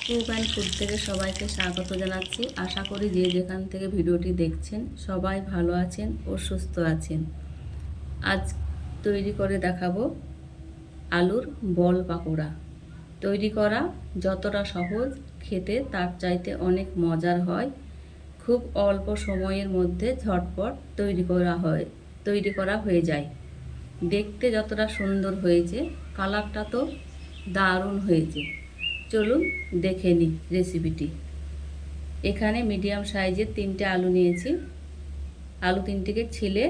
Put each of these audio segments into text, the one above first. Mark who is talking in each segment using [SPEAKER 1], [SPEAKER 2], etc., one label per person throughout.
[SPEAKER 1] Cook and food থেকে সবাইকে স্বাগত জানাচ্ছি। আশা করি যে যেখান থেকে ভিডিওটি দেখছেন সবাই ভালো আছেন ও সুস্থ আছেন। আজ তৈরি করে দেখাবো আলুর বল পাকোড়া। তৈরি করা যতটা সহজ, খেতে তার চাইতে অনেক মজার হয়। খুব অল্প সময়ের মধ্যে ঝটপট তৈরি করা হয়ে যায়। দেখতে যতটা সুন্দর হয়েছে, কালারটা তো দারুণ হয়েছে। চলুন দেখে নিই রেসিপিটি। এখানে মিডিয়াম সাইজের 3টে আলু নিয়েছি। আলু 3টিকে ছিলে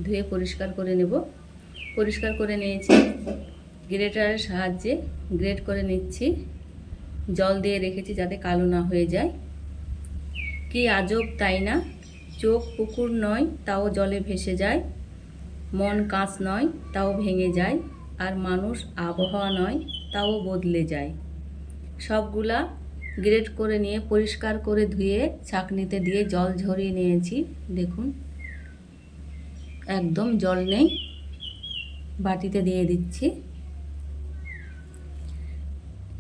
[SPEAKER 1] ধুয়ে পরিষ্কার করে নেব। পরিষ্কার করে নিয়েছি, গ্রেটারের সাহায্যে গ্রেট করে নিচ্ছি। জল দিয়ে রেখেছি যাতে কালো না হয়ে যায়। কি আজব তাই না? চোখ পুকুর নয় তাও জলে ভেসে যায়, মন কাঁচ নয় তাও ভেঙে যায়, আর মানুষ আবহাওয়া নয় তাও বদলে যায়। সবগুলা গ্রেট করে নিয়ে পরিষ্কার করে ধুয়ে ছাঁকনিতে দিয়ে জল ঝরিয়ে নিয়েছি। দেখুন, একদম জল নেই। বাটিতে দিয়ে দিচ্ছি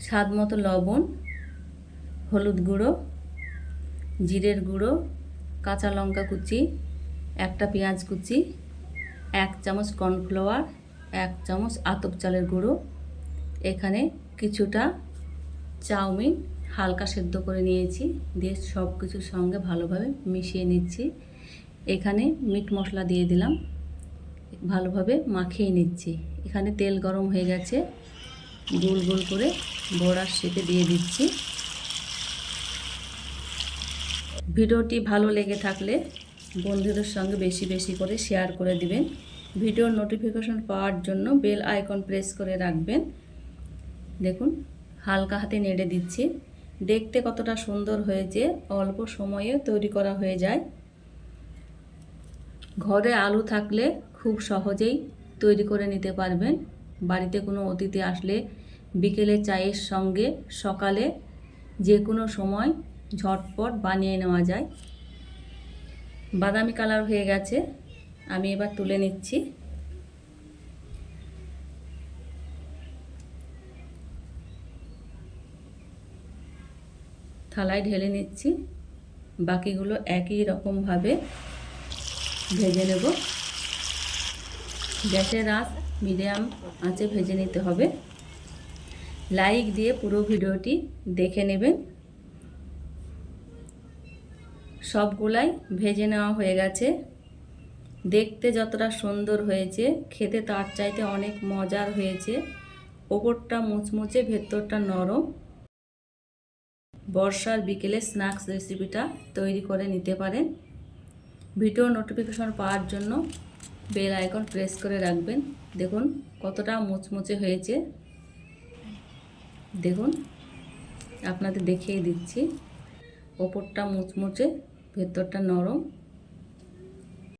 [SPEAKER 1] স্বাদ মতো লবণ, হলুদ গুঁড়ো, জিরের গুঁড়ো, কাঁচা লঙ্কা কুচি, একটা পেঁয়াজ কুচি, 1 চামচ কর্নফ্লাওয়ার, 1 চামচ আতপ চালের গুঁড়ো। এখানে কিছুটা চাউমিন হালকা সেদ্ধ করে নিয়েছি, দিয়ে সব কিছুর সঙ্গে ভালোভাবে মিশিয়ে নিচ্ছি। এখানে মিট মশলা দিয়ে দিলাম, ভালোভাবে মাখিয়ে নিচ্ছি। এখানে তেল গরম হয়ে গেছে, গোল গোল করে বড়ার শেপে দিয়ে দিচ্ছি। ভিডিওটি ভালো লেগে থাকলে বন্ধুদের সঙ্গে বেশি বেশি করে শেয়ার করে দিবেন। ভিডিওর নোটিফিকেশন পাওয়ার জন্য বেল আইকন প্রেস করে রাখবেন। দেখুন, হালকা হাতে নেড়ে দিচ্ছি। দেখতে কতটা সুন্দর হয়েছে, অল্প সময়ে তৈরি করা হয়ে যায়। ঘরে আলু থাকলে খুব সহজেই তৈরি করে নিতে পারবেন। বাড়িতে কোনো অতিথি আসলে বিকেলে চায়ের সঙ্গে, সকালে যে কোনো সময় ঝটপট বানিয়ে নেওয়া যায়। বাদামি কালার হয়ে গেছে, আমি এবার তুলে নিচ্ছি। থালায় ঢেলে নিচ্ছি। বাকিগুলো একই রকমভাবে ভেজে নেব। গ্যাসের আঁচ মিডিয়াম আঁচে ভেজে নিতে হবে। লাইক দিয়ে পুরো ভিডিওটি দেখে নেবেন। সবগুলাই ভেজে নেওয়া হয়ে গেছে। দেখতে যতটা সুন্দর হয়েছে, খেতে তার চাইতে অনেক মজার হয়েছে। ওপরটা মুচমুচে, ভেতরটা নরম। বর্ষার বিকেলে স্ন্যাক্স রেসিপিটা তৈরি করে নিতে পারেন। ভিডিও নোটিফিকেশন পাওয়ার জন্য বেল আইকন প্রেস করে রাখবেন। দেখুন কতটা মুচমুচে হয়েছে। দেখুন, আপনাদের দেখিয়ে দিচ্ছি। ওপরটা মুচমুচে, ভেতরটা নরম।